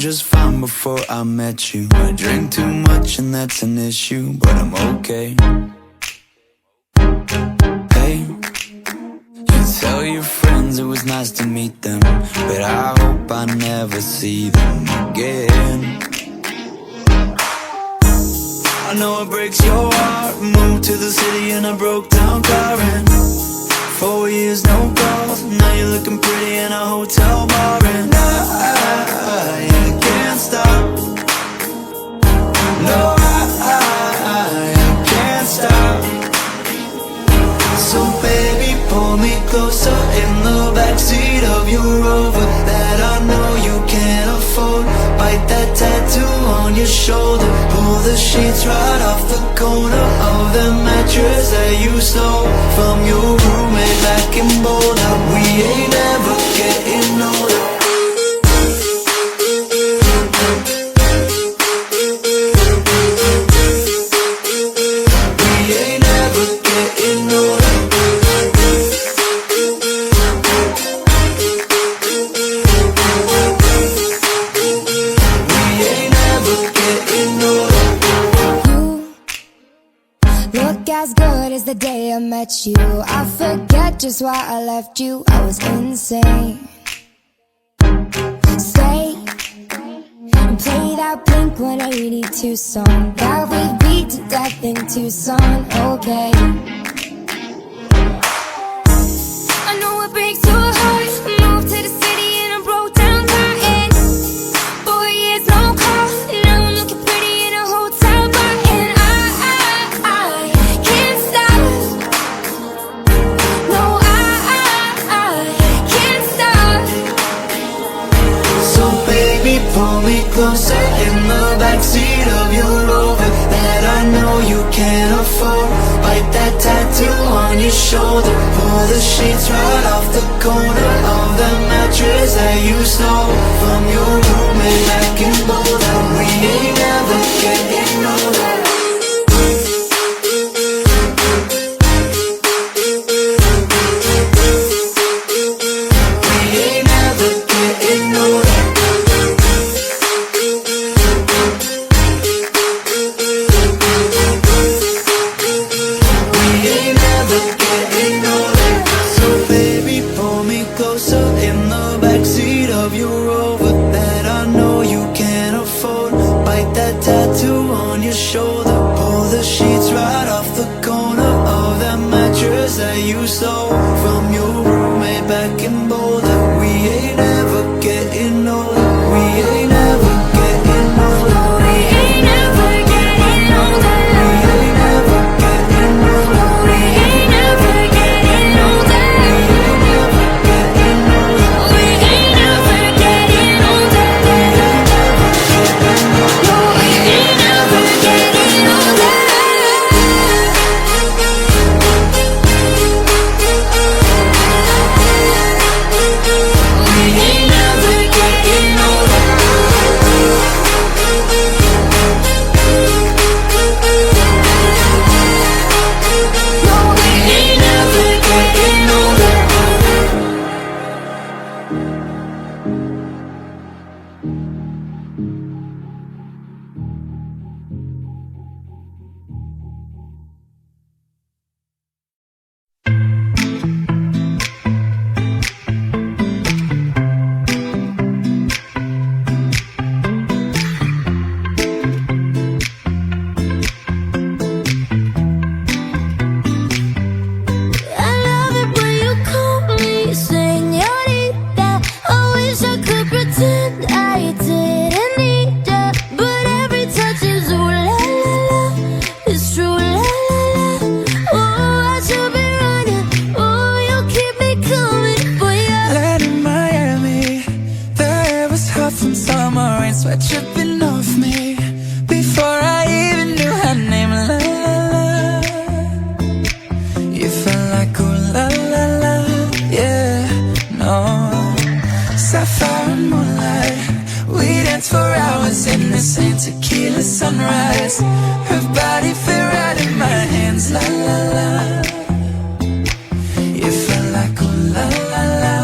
just fine before I met you. I drink too much and that's an issue, but I'm okay. Hey, you tell your friends it was nice to meet them, but I hope I never see them again. I know it breaks your heart. Moved to the city in a broke down car, and 4 years no calls. Now you're looking pretty in a hotel bar, and I can't stop. No, I can't stop. So baby, pull me closer in the backseat of your Rover that I know you can't afford. Bite that tattoo on your shoulder. Pull the sheets right off the corner of the mattress that you stole from your roommate back in Boulder. We ain't never getting older. The day I met you, I forget just why I left you. I was insane. Stay and play that Blink-182 song that we beat to death in Tucson. Okay, I know it breaks your heart. Moved to the city in a broke down car, and 4 years no call. Now I'm looking pretty in a hotel bar, and I can't stop. No, I can't stop. So baby, pull me closer in the backseat of your Rover that I know you can't afford. Bite that tattoo on your shoulder. Pull the sheets right off the corner of the mattress that you stole from your roommate back in Boulder. We ain't never getting older. You stole from your roommate back in Boulder. We ain't ever getting older. We ain't ever getting older. We ain't never getting older. We ain't ever getting older. We ain't never getting older. We ain't never getting older. We ain't never getting older. No, we ain't never getting older. Sweat dripping off me before I even knew her name. La la la, you felt like ooh la la la, yeah, no. Sapphire and moonlight, we danced for hours in the same tequila sunrise. Her body fit right in my hands. La la la, you felt like ooh la la la,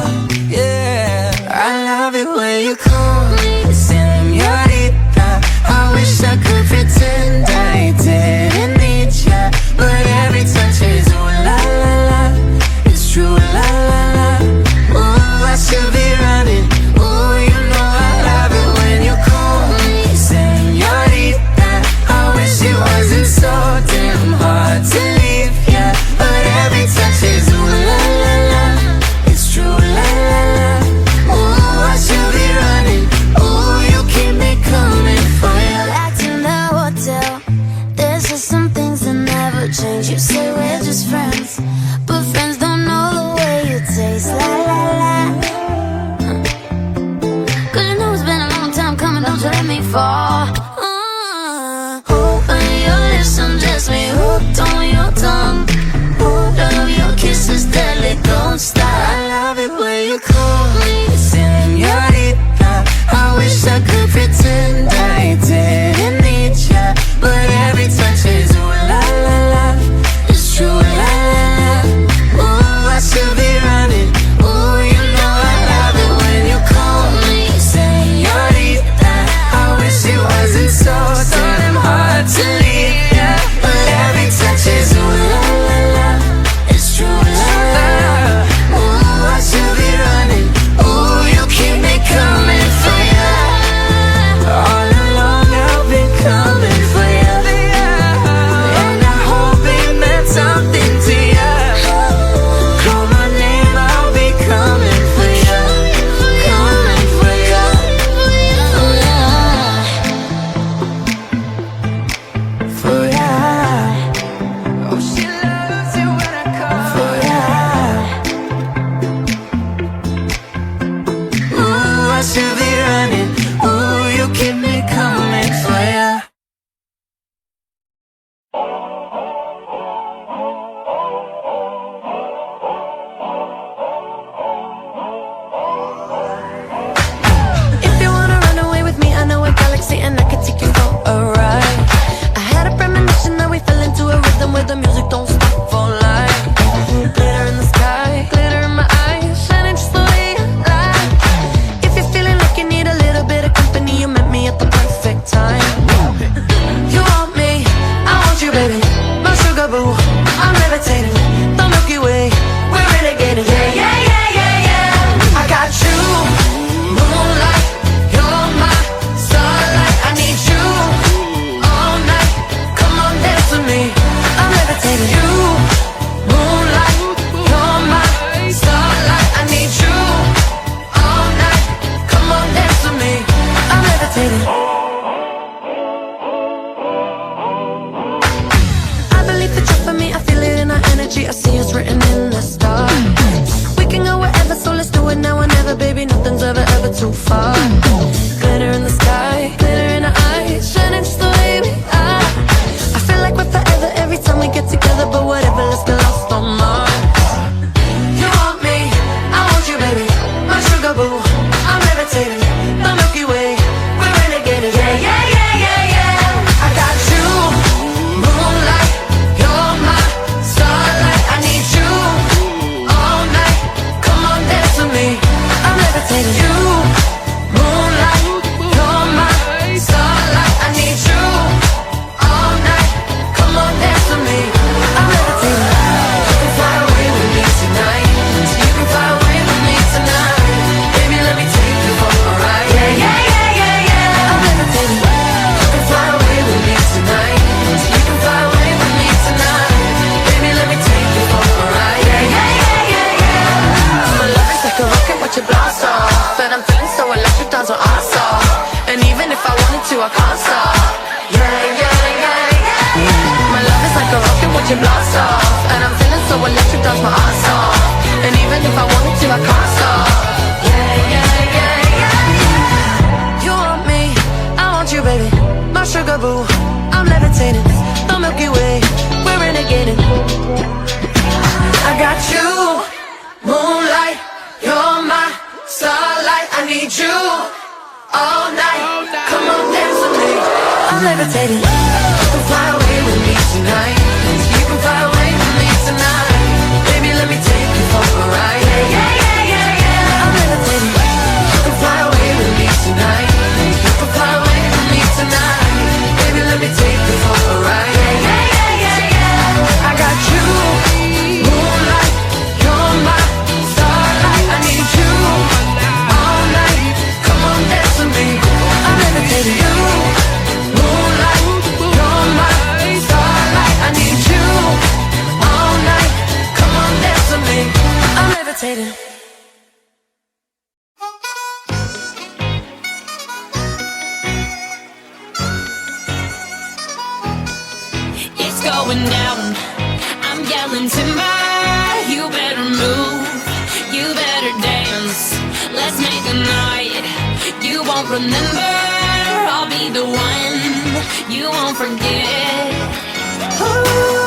yeah. I love it when you call me, saying I'm levitating, the Milky Way, we're renegading. I got you, moonlight, you're my starlight. I need you all night. Come on, dance with me. I'm levitating. You can fly away with me tonight. You can fly away with me tonight. Baby, let me take you for a ride. Yeah, yeah, yeah, yeah, yeah. I'm levitating. You can fly away with me tonight. You can fly away with me tonight. Baby, let me take you for a ride. Yeah, yeah, yeah, yeah, yeah. I got you, moonlight, you're my starlight. I need you all night. Come on, dance with me. I'm levitating. You, moonlight, you're my starlight. I need you all night. Come on, dance with me. I'm levitating. It's going down. I'm yelling timber. You better move. You better dance. Let's make a night you won't remember. I'll be the one you won't forget. Ooh.